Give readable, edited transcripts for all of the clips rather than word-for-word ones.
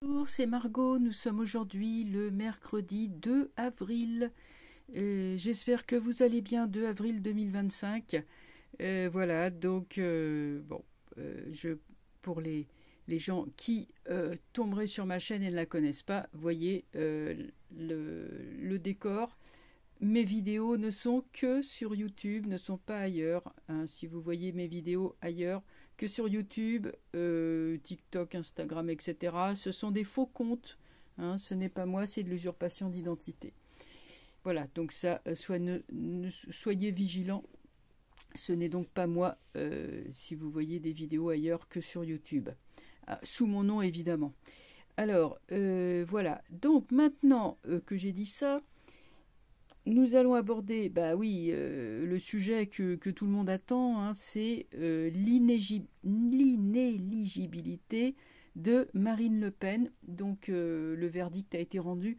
Bonjour, c'est Margot. Nous sommes aujourd'hui le mercredi 2 avril. J'espère que vous allez bien, 2 avril 2025. Voilà, donc, pour les gens qui tomberaient sur ma chaîne et ne la connaissent pas, voyez le décor. Mes vidéos ne sont que sur YouTube, ne sont pas ailleurs, hein. Si vous voyez mes vidéos ailleurs que sur YouTube, TikTok, Instagram, etc., ce sont des faux comptes, hein. Ce n'est pas moi, c'est de l'usurpation d'identité. Voilà, donc ça, soyez vigilants. Ce n'est donc pas moi si vous voyez des vidéos ailleurs que sur YouTube. Ah, sous mon nom, évidemment. Alors, voilà. Donc, maintenant que j'ai dit ça, nous allons aborder, le sujet que tout le monde attend, hein, c'est l'inéligibilité de Marine Le Pen. Donc, le verdict a été rendu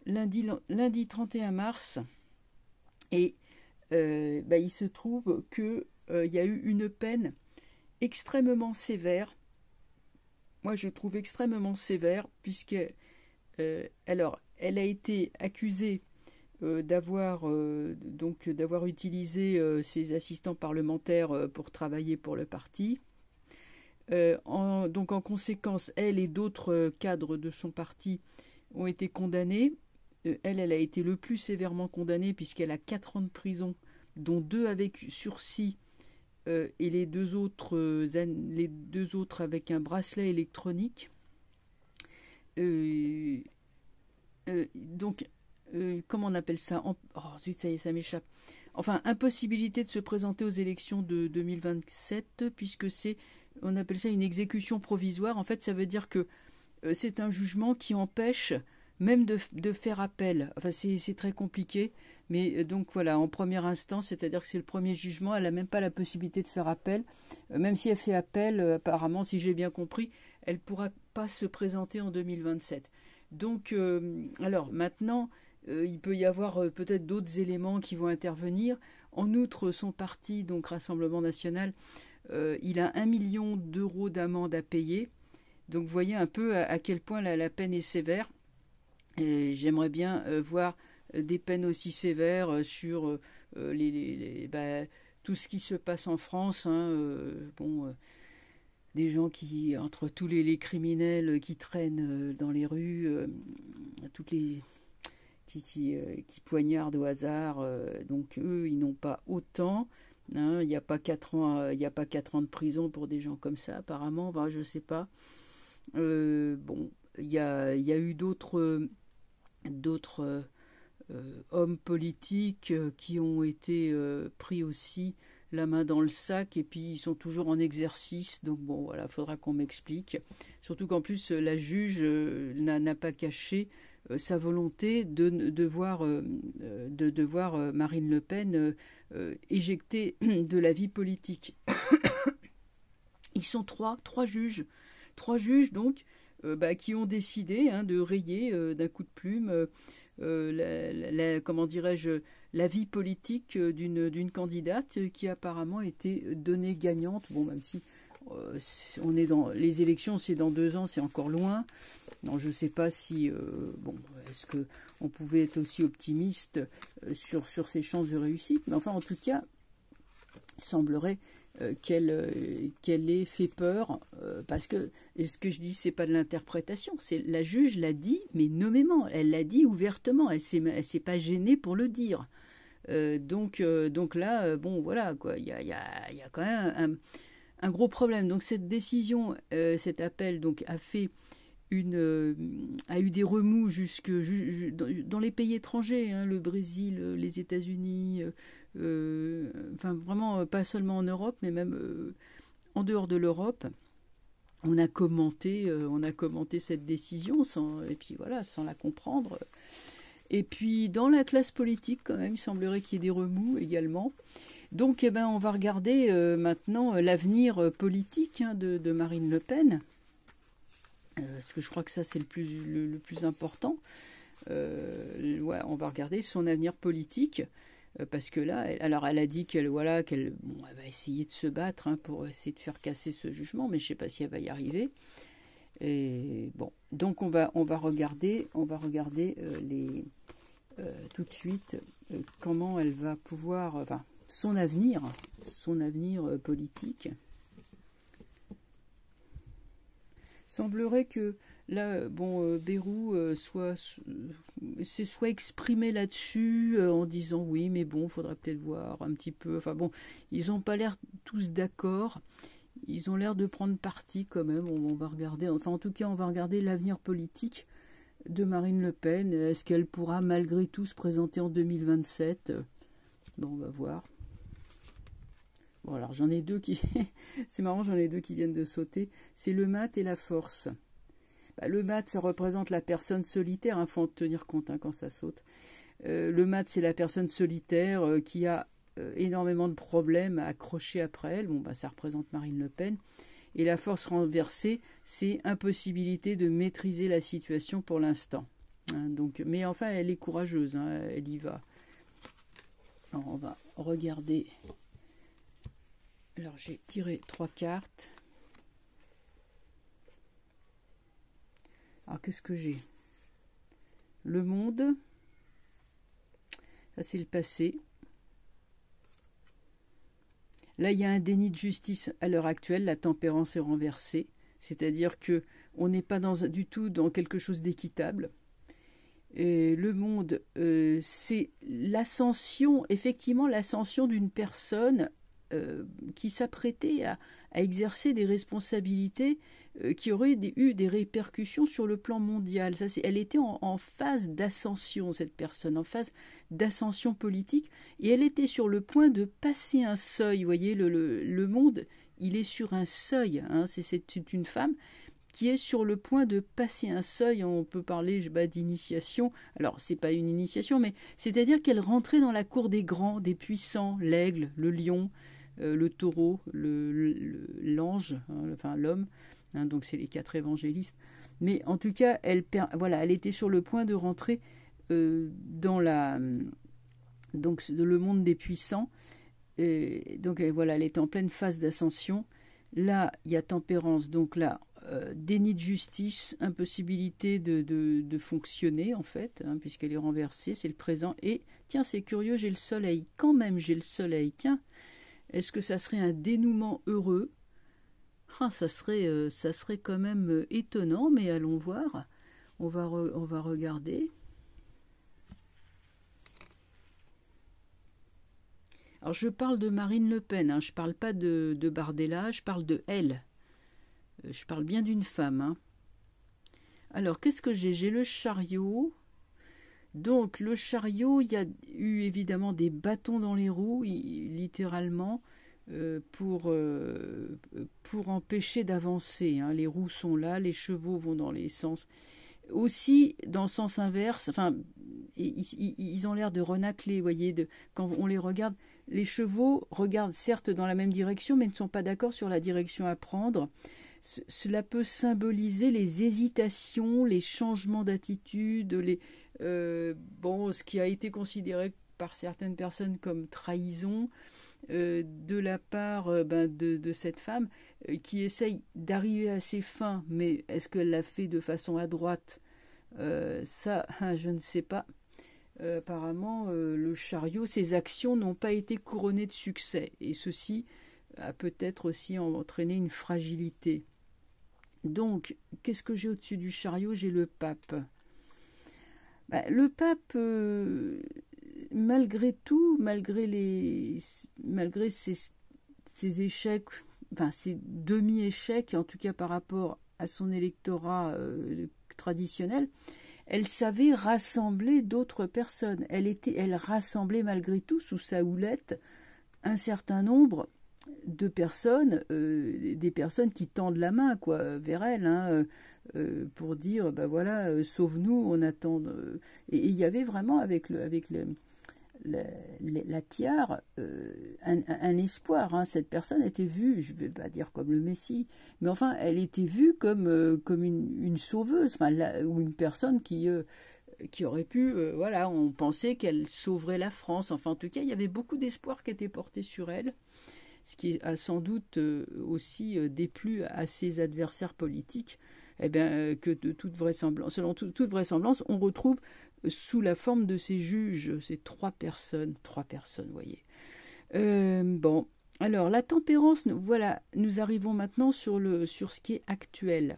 lundi 31 mars. Et il se trouve qu'il y a eu une peine extrêmement sévère. Moi, je trouve extrêmement sévère, puisque, elle a été accusée d'avoir utilisé ses assistants parlementaires pour travailler pour le parti. Donc en conséquence, elle et d'autres cadres de son parti ont été condamnés. Elle a été le plus sévèrement condamnée puisqu'elle a 4 ans de prison, dont 2 avec sursis et les deux autres avec un bracelet électronique. Donc comment on appelle ça? Oh zut, ça y est, ça m'échappe. Enfin, impossibilité de se présenter aux élections de 2027, puisque on appelle ça une exécution provisoire. En fait, ça veut dire que c'est un jugement qui empêche même de faire appel. Enfin, c'est très compliqué, mais donc voilà, en première instance, c'est-à-dire que c'est le premier jugement, elle n'a même pas la possibilité de faire appel. Même si elle fait appel, apparemment, si j'ai bien compris, elle ne pourra pas se présenter en 2027. Donc, alors maintenant, il peut y avoir peut-être d'autres éléments qui vont intervenir. En outre, son parti, donc Rassemblement National, il a 1 million d'euros d'amende à payer. Donc vous voyez un peu à quel point la peine est sévère. Et j'aimerais bien voir des peines aussi sévères sur tout ce qui se passe en France. Hein, des gens qui, entre tous les criminels qui traînent dans les rues, toutes les qui poignardent au hasard, donc eux, ils n'ont pas autant. Hein, il n'y a pas 4 ans, il y a pas 4 ans de prison pour des gens comme ça, apparemment. Enfin, je sais pas. Il y a eu d'autres hommes politiques qui ont été pris aussi la main dans le sac et puis ils sont toujours en exercice. Donc bon, voilà, faudra qu'on m'explique. Surtout qu'en plus, la juge n'a pas caché sa volonté de voir Marine Le Pen éjectée de la vie politique. Ils sont trois juges. 3 juges, donc, qui ont décidé, hein, de rayer d'un coup de plume comment dirais-je, la vie politique d'une candidate qui apparemment était donnée gagnante. Bon, même si on est dans les élections, c'est dans 2 ans, c'est encore loin. Non, je ne sais pas si est-ce que on pouvait être aussi optimiste sur ses chances de réussite, mais enfin, en tout cas, il semblerait qu'elle ait fait peur, parce que ce que je dis, c'est pas de l'interprétation, c'est la juge l'a dit, mais nommément, elle l'a dit ouvertement, elle s'est pas gênée pour le dire. Donc là, bon voilà quoi, il y a quand même un gros problème. Donc cette décision, cet appel, donc a eu des remous dans les pays étrangers, hein, le Brésil, les États-Unis, enfin vraiment pas seulement en Europe, mais même en dehors de l'Europe. On a commenté cette décision et puis voilà, sans la comprendre. Et puis dans la classe politique, quand même, il semblerait qu'il y ait des remous également. Donc, on va regarder maintenant l'avenir politique, hein, de Marine Le Pen. Parce que je crois que ça, c'est le plus important. On va regarder son avenir politique. Parce que là, elle a dit qu'elle va essayer de se battre, hein, pour essayer de faire casser ce jugement, mais je ne sais pas si elle va y arriver. Et bon, donc on va regarder tout de suite comment elle va pouvoir, enfin, son avenir politique. Semblerait que là, bon, Bayrou s'est soit exprimé là-dessus en disant oui, mais bon, faudra peut-être voir un petit peu. Enfin bon, ils n'ont pas l'air tous d'accord. Ils ont l'air de prendre parti quand même. On va regarder, enfin en tout cas, on va regarder l'avenir politique de Marine Le Pen. Est-ce qu'elle pourra malgré tout se présenter en 2027? Bon, on va voir. Bon, alors j'en ai deux qui... C'est marrant, j'en ai deux qui viennent de sauter. C'est le mat et la force. Bah, le mat, ça représente la personne solitaire. Il faut en tenir compte quand ça saute. Le mat, c'est la personne solitaire qui a énormément de problèmes à accrocher après elle. Bon, bah, ça représente Marine Le Pen. Et la force renversée, c'est impossibilité de maîtriser la situation pour l'instant. Hein, donc, mais enfin, elle est courageuse. Hein, elle y va. Alors, on va regarder... Alors, j'ai tiré 3 cartes. Alors, qu'est-ce que j'ai? Le monde. Ça, c'est le passé. Là, il y a un déni de justice à l'heure actuelle. La tempérance est renversée. C'est-à-dire que on n'est pas du tout dans quelque chose d'équitable. Le monde, c'est l'ascension, effectivement, l'ascension d'une personne qui s'apprêtait à exercer des responsabilités qui auraient eu des répercussions sur le plan mondial. Ça, elle était en phase d'ascension, cette personne, en phase d'ascension politique, et elle était sur le point de passer un seuil. Vous voyez, le monde, il est sur un seuil. Hein, c'est une femme qui est sur le point de passer un seuil. On peut parler d'initiation. Alors, c'est pas une initiation, mais c'est-à-dire qu'elle rentrait dans la cour des grands, des puissants, l'aigle, le lion, le taureau, l'ange, hein, enfin l'homme, hein, donc c'est les 4 évangélistes. Mais en tout cas, elle était sur le point de rentrer dans le monde des puissants. Donc voilà, elle est en pleine phase d'ascension. Là, il y a tempérance, donc là, déni de justice, impossibilité de fonctionner en fait, hein, puisqu'elle est renversée, c'est le présent. Et tiens, c'est curieux, j'ai le soleil, quand même j'ai le soleil, tiens. Est-ce que ça serait un dénouement heureux? Ça serait quand même étonnant, mais allons voir. On va regarder. Alors, je parle de Marine Le Pen, hein, je ne parle pas de Bardella, je parle de elle. Je parle bien d'une femme. Hein. Alors, qu'est-ce que j'ai? J'ai le chariot. Donc, le chariot, il y a eu évidemment des bâtons dans les roues, littéralement, pour empêcher d'avancer. Hein. Les roues sont là, les chevaux vont dans les sens. Aussi, dans le sens inverse, enfin, ils ont l'air de renacler, vous voyez, quand on les regarde, les chevaux regardent certes dans la même direction, mais ne sont pas d'accord sur la direction à prendre. Cela peut symboliser les hésitations, les changements d'attitude, ce qui a été considéré par certaines personnes comme trahison de la part de cette femme qui essaye d'arriver à ses fins, mais est-ce qu'elle l'a fait de façon adroite? Ça, je ne sais pas. Apparemment, le chariot, ses actions n'ont pas été couronnées de succès, et ceci a peut-être aussi entraîné une fragilité. Donc, qu'est-ce que j'ai au-dessus du chariot? J'ai le pape. Le pape, malgré tout, malgré ses échecs, enfin ses demi-échecs, en tout cas par rapport à son électorat traditionnel, elle savait rassembler d'autres personnes. Elle rassemblait malgré tout sous sa houlette un certain nombre de personnes, des personnes qui tendent la main vers elle, hein, pour dire voilà, sauve-nous, on attend. Et il y avait vraiment avec la tiare un espoir. Hein. Cette personne était vue, je ne vais pas dire comme le Messie, mais enfin, elle était vue comme une sauveuse, ou une personne qui aurait pu, on pensait qu'elle sauverait la France. Enfin, en tout cas, il y avait beaucoup d'espoir qui était porté sur elle, ce qui a sans doute aussi déplu à ses adversaires politiques. eh bien, que de toute vraisemblance, selon toute vraisemblance, on retrouve sous la forme de ces juges, ces trois personnes, vous voyez. Bon, alors la tempérance, voilà, nous arrivons maintenant sur ce qui est actuel.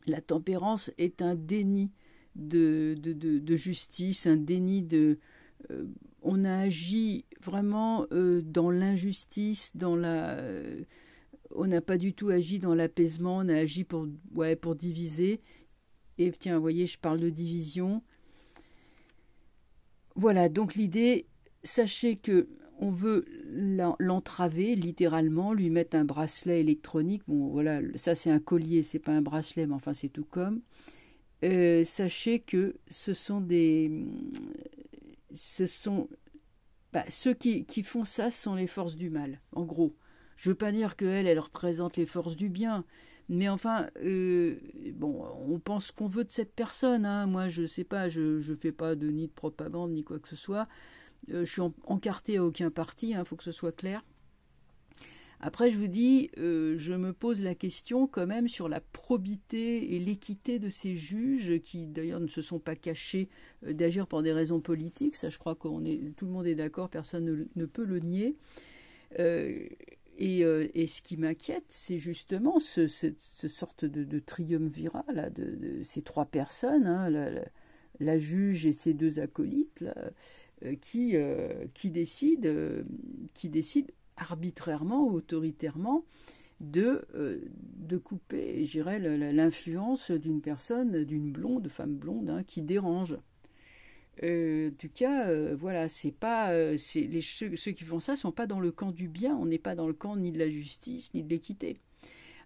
La tempérance est un déni de justice, un déni de... on a agi vraiment dans l'injustice, on n'a pas du tout agi dans l'apaisement, on a agi pour diviser. Et tiens, vous voyez, je parle de division. Voilà, donc l'idée, sachez que on veut l'entraver littéralement, lui mettre un bracelet électronique. Bon, voilà, ça c'est un collier, c'est pas un bracelet, mais enfin c'est tout comme. Sachez que ceux qui font ça sont les forces du mal, en gros. Je veux pas dire qu'elles représentent les forces du bien, mais enfin, bon, on pense qu'on veut de cette personne. Hein. Moi, je sais pas, je fais pas ni de propagande ni quoi que ce soit. Je suis encartée à aucun parti, faut que ce soit clair. Après, je vous dis, je me pose la question quand même sur la probité et l'équité de ces juges qui, d'ailleurs, ne se sont pas cachés d'agir pour des raisons politiques. Ça, je crois tout le monde est d'accord, personne ne peut le nier. Et ce qui m'inquiète, c'est justement cette sorte de triumvirat là, de ces trois personnes, hein, la juge et ses deux acolytes, là, qui décident arbitrairement, autoritairement, de couper, je dirais, l'influence d'une personne, d'une femme blonde, hein, qui dérange. En tout cas, voilà, c'est pas, ceux qui font ça sont pas dans le camp du bien. On n'est pas dans le camp ni de la justice ni de l'équité.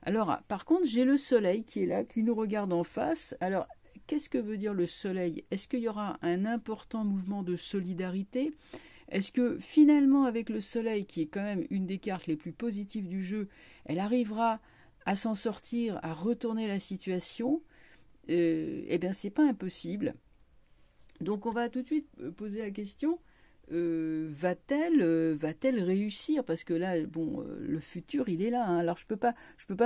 Alors, par contre, j'ai le soleil qui est là, qui nous regarde en face. Alors, qu'est-ce que veut dire le soleil? Est-ce qu'il y aura un important mouvement de solidarité? Est-ce que finalement, avec le soleil, qui est quand même une des cartes les plus positives du jeu, elle arrivera à s'en sortir, à retourner la situation? Eh bien, c'est pas impossible. Donc on va tout de suite poser la question, va-t-elle réussir? Parce que là, bon, le futur, il est là. Hein. Alors je peux pas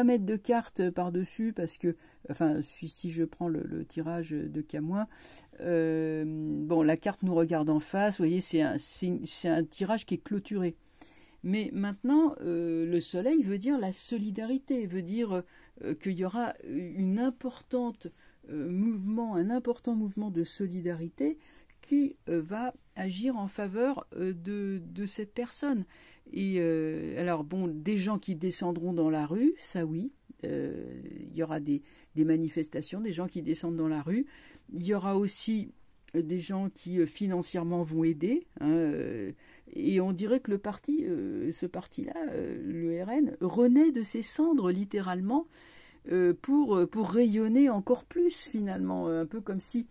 mettre de cartes par-dessus parce que, enfin, si je prends le tirage de Camoin, bon, la carte nous regarde en face. Vous voyez, c'est un tirage qui est clôturé. Mais maintenant, le soleil veut dire la solidarité, veut dire qu'il y aura un important mouvement de solidarité qui va agir en faveur de cette personne. Et alors bon, des gens qui descendront dans la rue, ça oui, il y aura des manifestations, des gens qui descendent dans la rue. Il y aura aussi des gens qui financièrement vont aider, hein, et on dirait que ce parti-là, le RN, renaît de ses cendres littéralement pour rayonner encore plus finalement, un peu comme si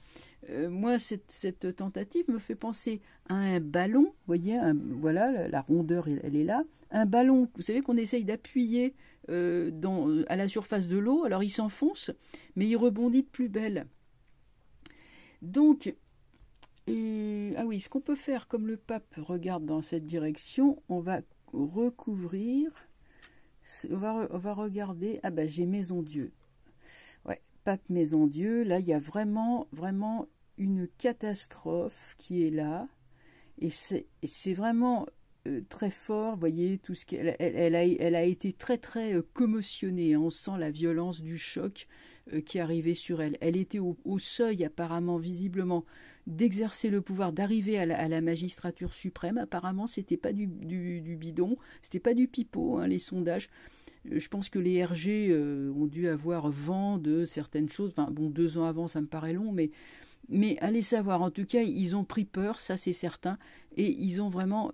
moi cette tentative me fait penser à un ballon, vous voyez, voilà, la rondeur elle est là, un ballon, vous savez qu'on essaye d'appuyer à la surface de l'eau, alors il s'enfonce, mais il rebondit de plus belle. Donc, ah oui, ce qu'on peut faire, comme le pape regarde dans cette direction, on va recouvrir... On va regarder. Ah ben j'ai Maison Dieu. Ouais, pape Maison Dieu. Là, il y a vraiment une catastrophe qui est là. Et c'est vraiment très fort. Vous voyez, tout ce qu'elle elle a été très commotionnée. On sent la violence du choc qui est arrivé sur elle. Elle était au seuil, apparemment, visiblement, d'exercer le pouvoir, d'arriver à la magistrature suprême. Apparemment, c'était pas du bidon, c'était pas du pipeau, hein, les sondages. Je pense que les RG ont dû avoir vent de certaines choses. Enfin, bon, 2 ans avant, ça me paraît long, mais allez savoir. En tout cas, ils ont pris peur, ça c'est certain, et ils ont vraiment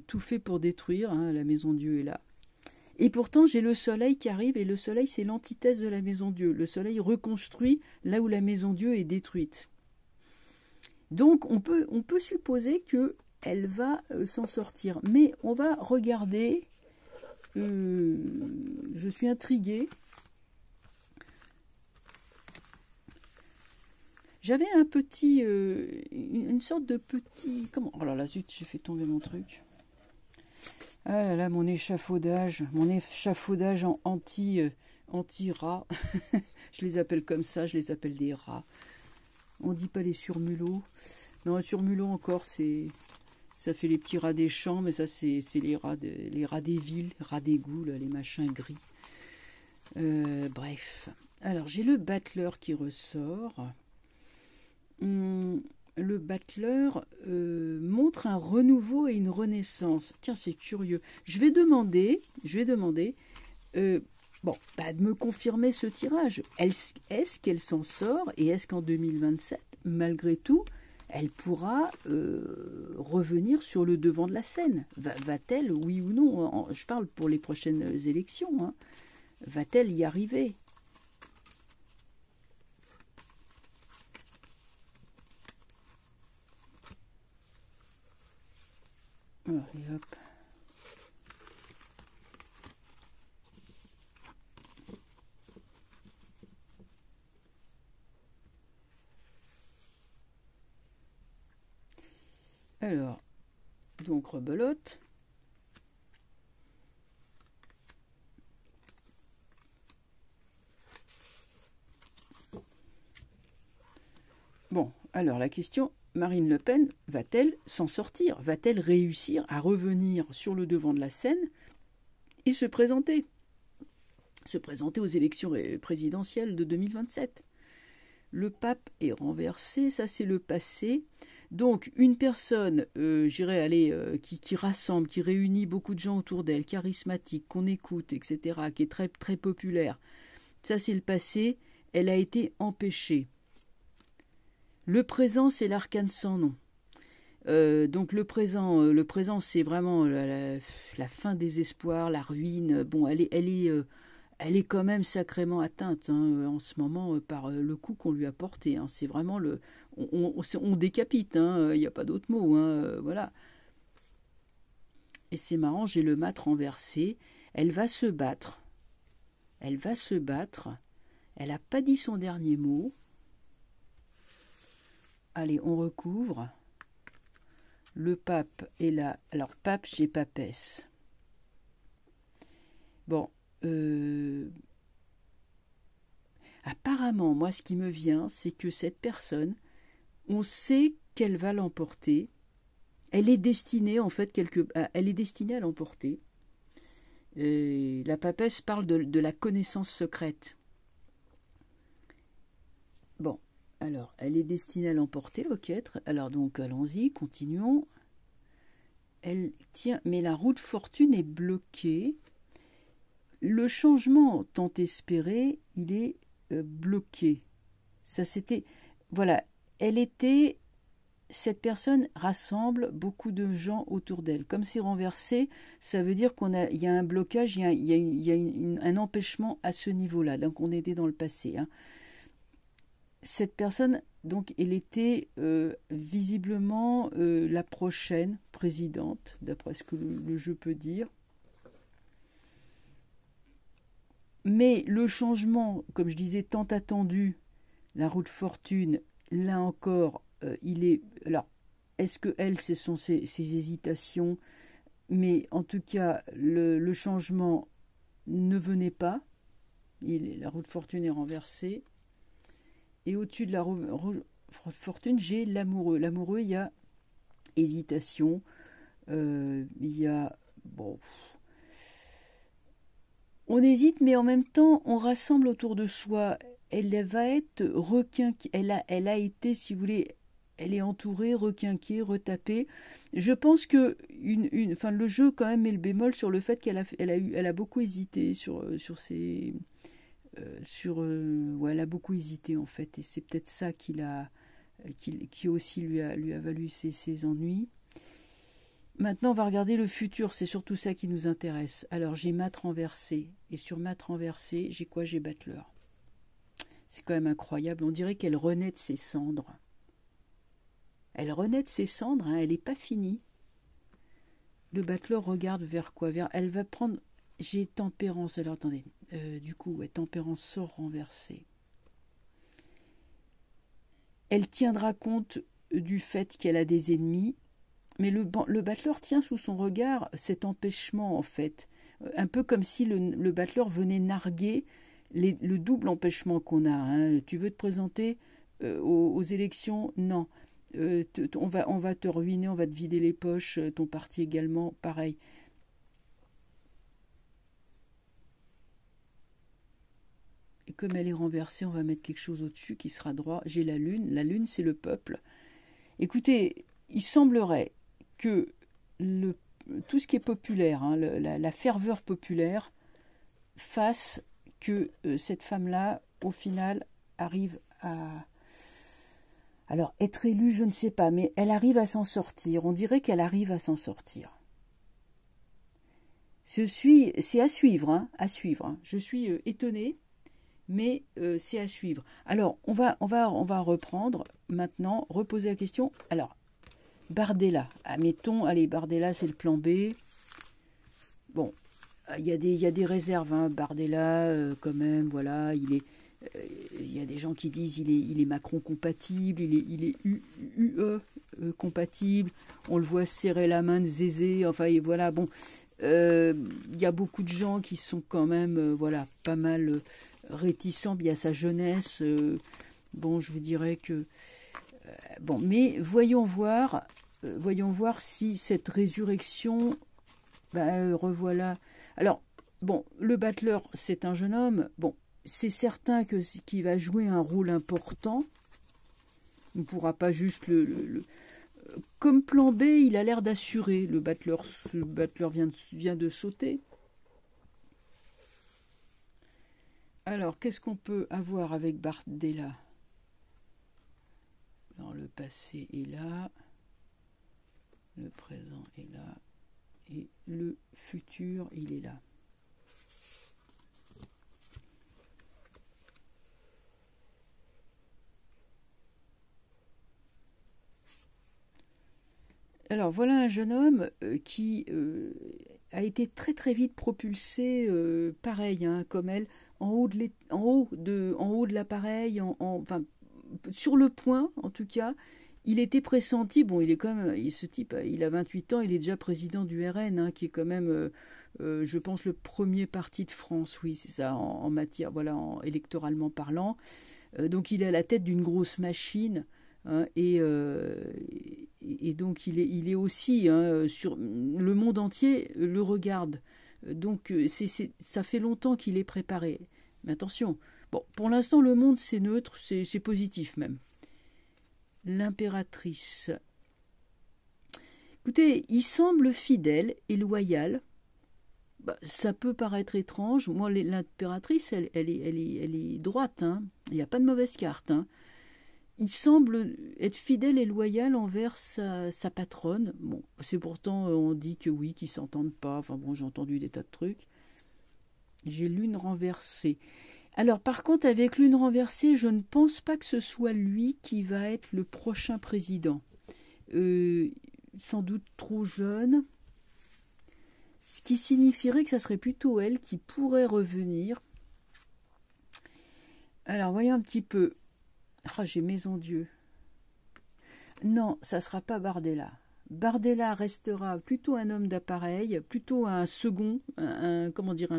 tout fait pour détruire. Hein, la Maison Dieu est là. Et pourtant, j'ai le soleil qui arrive, et le soleil, c'est l'antithèse de la Maison Dieu. Le soleil reconstruit là où la Maison Dieu est détruite. Donc, on peut supposer qu'elle va s'en sortir. Mais on va regarder. Je suis intriguée. J'avais une sorte de petit... Comment? Oh là là, zut, j'ai fait tomber mon truc. Ah là là, mon échafaudage en anti-rats. Je les appelle comme ça, je les appelle des rats. On dit pas les surmulots. Non, un surmulot encore, ça fait les petits rats des champs, mais ça c'est les rats des villes, rats d'égout, les machins gris. Bref. Alors j'ai le battleur qui ressort. Le battleur montre un renouveau et une renaissance. Tiens, c'est curieux. Je vais demander de me confirmer ce tirage. Est-ce qu'elle s'en sort et est-ce qu'en 2027, malgré tout, elle pourra revenir sur le devant de la scène? Va-t-elle, oui ou non, je parle pour les prochaines élections, hein, va-t-elle y arriver? Allez, hop. Alors, donc rebelote. Bon, alors la question, Marine Le Pen va-t-elle s'en sortir? Va-t-elle réussir à revenir sur le devant de la scène et se présenter aux élections présidentielles de 2027? Le pape est renversé, ça c'est le passé. Donc une personne, qui rassemble, qui réunit beaucoup de gens autour d'elle, charismatique, qu'on écoute, etc., qui est très, très populaire, ça c'est le passé, elle a été empêchée. Le présent, c'est l'arcane sans nom. Donc le présent, c'est vraiment la fin des espoirs, la ruine. Bon, elle est quand même sacrément atteinte, hein, en ce moment par le coup qu'on lui a porté. Hein. C'est vraiment on décapite. Il n'y a pas d'autre mot. Hein, voilà. Et c'est marrant, j'ai le mat renversé. Elle va se battre. Elle n'a pas dit son dernier mot. Allez, on recouvre. Le pape est là. Alors, pape, j'ai papesse. Bon. Apparemment, moi, ce qui me vient, c'est que cette personne, on sait qu'elle va l'emporter. Elle est destinée, en fait, elle est destinée à l'emporter. La papesse parle de la connaissance secrète. Bon. Alors, elle est destinée à l'emporter, ok. Alors donc, allons-y, continuons. Elle tient, mais la roue de fortune est bloquée. Le changement tant espéré, il est bloqué. Ça c'était, voilà, cette personne rassemble beaucoup de gens autour d'elle. Comme c'est renversé, ça veut dire il y a un blocage, il y a un empêchement à ce niveau-là. Donc on était dans le passé. Hein. Cette personne, donc, elle était visiblement la prochaine présidente, d'après ce que le jeu peut dire. Mais le changement, comme je disais, tant attendu, la roue de fortune, là encore, il est... Alors, est-ce que elle, ce sont ses hésitations? Mais en tout cas, le changement ne venait pas. La roue de fortune est renversée. Et au-dessus de la fortune, j'ai l'amoureux. L'amoureux, il y a hésitation, il y a... Bon, on hésite, mais en même temps, on rassemble autour de soi. Elle va être requinquée. Elle a été, si vous voulez, elle est entourée, requinquée, retapée. Je pense que le jeu, quand même, met le bémol sur le fait qu'elle a beaucoup hésité sur ses... elle a beaucoup hésité en fait, et c'est peut-être ça qui aussi lui a valu ses ennuis. Maintenant, on va regarder le futur, c'est surtout ça qui nous intéresse. Alors, j'ai mat renversé, et sur mat renversé, j'ai quoi? J'ai battleur. C'est quand même incroyable, on dirait qu'elle renaît de ses cendres. Elle renaît de ses cendres, hein, elle n'est pas finie. Le battleur regarde vers quoi? Elle va prendre... J'ai tempérance, alors attendez, du coup, ouais, tempérance sort renversé. Elle tiendra compte du fait qu'elle a des ennemis, mais le battleur tient sous son regard cet empêchement, en fait. Un peu comme si le battleur venait narguer le double empêchement qu'on a. Hein. Tu veux te présenter aux élections? Non. On va te ruiner, on va te vider les poches, ton parti également, pareil. Et comme elle est renversée, on va mettre quelque chose au-dessus qui sera droit. J'ai la lune. La lune, c'est le peuple. Écoutez, il semblerait que tout ce qui est populaire, hein, la ferveur populaire, fasse que cette femme-là, au final, arrive à... Alors, être élue, je ne sais pas, mais elle arrive à s'en sortir. On dirait qu'elle arrive à s'en sortir. C'est à suivre, hein, à suivre. Hein. Je suis étonnée, mais c'est à suivre. Alors, on va reprendre maintenant, reposer la question. Alors, Bardella, admettons, allez, Bardella, c'est le plan B. Bon, il y a des réserves, hein, Bardella, quand même, voilà, il y a des gens qui disent il est Macron compatible, il est UE compatible, on le voit serrer la main de Zézé, enfin, et voilà, bon, il y a beaucoup de gens qui sont quand même, voilà, pas mal réticents, il y a sa jeunesse, bon, je vous dirais que, bon, mais voyons voir si cette résurrection, revoilà. Alors, bon, le battleur, c'est un jeune homme. Bon, c'est certain qu'il va jouer un rôle important. On ne pourra pas juste Comme plan B, il a l'air d'assurer. Le battleur vient de sauter. Alors, qu'est-ce qu'on peut avoir avec Bardella? Alors, le passé est là. Le présent est là. Et le futur, il est là. Alors voilà un jeune homme qui a été très très vite propulsé, pareil, hein, comme elle, en haut de l'appareil, enfin, sur le point en tout cas. Il était pressenti, bon, il est quand même, ce type, il a 28 ans, il est déjà président du RN, hein, qui est quand même, je pense, le premier parti de France, oui, c'est ça, en matière, voilà, électoralement parlant. Donc il est à la tête d'une grosse machine, hein, et donc il est aussi, hein, sur le monde entier le regarde. Donc ça fait longtemps qu'il est préparé. Mais attention, bon, pour l'instant le monde c'est neutre, c'est positif même. L'impératrice. Écoutez, il semble fidèle et loyal. Ça peut paraître étrange. Moi, l'impératrice, elle est droite. Hein. Il n'y a pas de mauvaise carte. Hein. Il semble être fidèle et loyal envers sa patronne. Bon, c'est pourtant, on dit que oui, qu'ils ne s'entendent pas. Enfin bon, j'ai entendu des tas de trucs. J'ai lune renversée. Alors, par contre, avec lune renversée, je ne pense pas que ce soit lui qui va être le prochain président. Sans doute trop jeune. Ce qui signifierait que ça serait plutôt elle qui pourrait revenir. Alors, voyons un petit peu. Ah, j'ai maison Dieu. Non, ça ne sera pas Bardella. Bardella restera plutôt un homme d'appareil, plutôt un second, un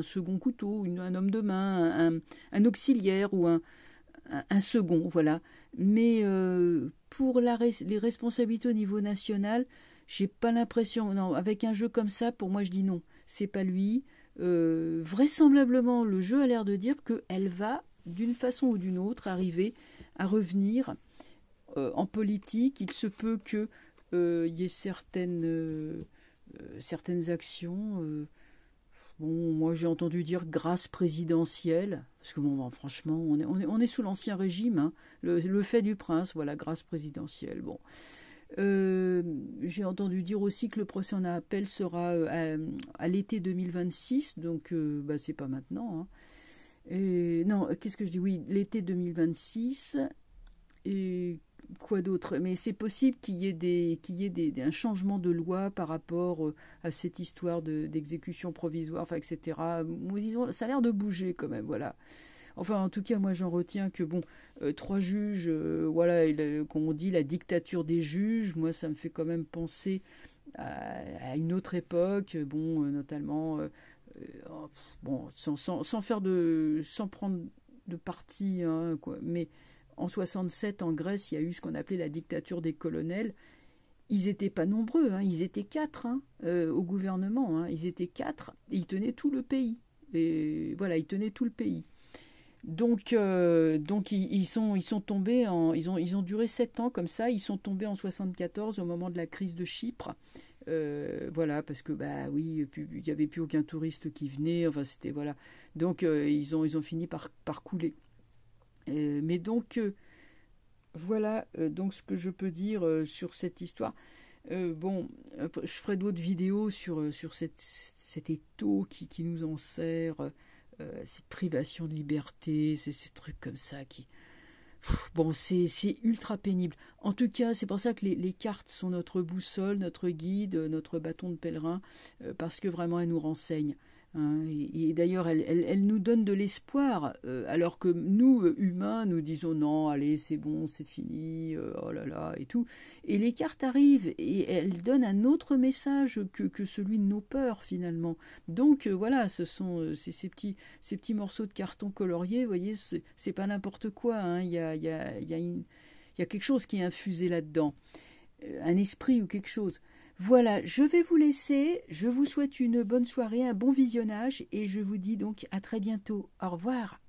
second couteau, un homme de main, un auxiliaire ou un second, voilà. Mais pour les responsabilités au niveau national, j'ai pas l'impression. Non, avec un jeu comme ça, pour moi, je dis non, c'est pas lui. Vraisemblablement, le jeu a l'air de dire qu'elle va, d'une façon ou d'une autre, arriver à revenir en politique. Il se peut que y ait certaines actions. Bon, moi j'ai entendu dire grâce présidentielle, parce que bon, franchement, on est sous l'ancien régime, hein, le fait du prince, voilà, grâce présidentielle. Bon, j'ai entendu dire aussi que le procès en appel sera à l'été 2026, donc c'est pas maintenant. Hein. Et, non, qu'est-ce que je dis? Oui, l'été 2026. Et quoi d'autre? Mais c'est possible qu'il y ait un changement de loi par rapport à cette histoire d'exécution provisoire, enfin, etc. Ça a l'air de bouger quand même, voilà. Enfin, en tout cas, moi, j'en retiens que, bon, 3 juges, voilà, comme on dit, la dictature des juges, moi, ça me fait quand même penser à une autre époque, bon, notamment Bon, sans prendre de parti, hein, quoi. Mais en 67, en Grèce, il y a eu ce qu'on appelait la dictature des colonels. Ils n'étaient pas nombreux, hein, ils étaient 4 hein, au gouvernement. Hein, ils étaient 4 et ils tenaient tout le pays. Et voilà, ils tenaient tout le pays. Donc ils sont tombés ils ont duré 7 ans comme ça. Ils sont tombés en 74 au moment de la crise de Chypre. Voilà, parce que bah oui, il n'y avait plus aucun touriste qui venait. Enfin, c'était voilà. Donc ils ont fini par couler. Mais donc voilà, donc ce que je peux dire sur cette histoire. Bon, je ferai d'autres vidéos sur cet étau qui nous enserre, ces privations de liberté, ces trucs comme ça qui... Bon, c'est ultra pénible. En tout cas, c'est pour ça que les cartes sont notre boussole, notre guide, notre bâton de pèlerin, parce que vraiment, elles nous renseignent. Hein, et d'ailleurs, elles nous donnent de l'espoir, alors que nous, humains, nous disons non, allez, c'est bon, c'est fini, oh là là, et tout. Et les cartes arrivent et elles donnent un autre message que celui de nos peurs, finalement. Donc voilà, ce sont ces petits morceaux de carton colorié, vous voyez, c'est pas n'importe quoi, hein, il y a quelque chose qui est infusé là-dedans, un esprit ou quelque chose. Voilà, je vais vous laisser, je vous souhaite une bonne soirée, un bon visionnage et je vous dis donc à très bientôt. Au revoir.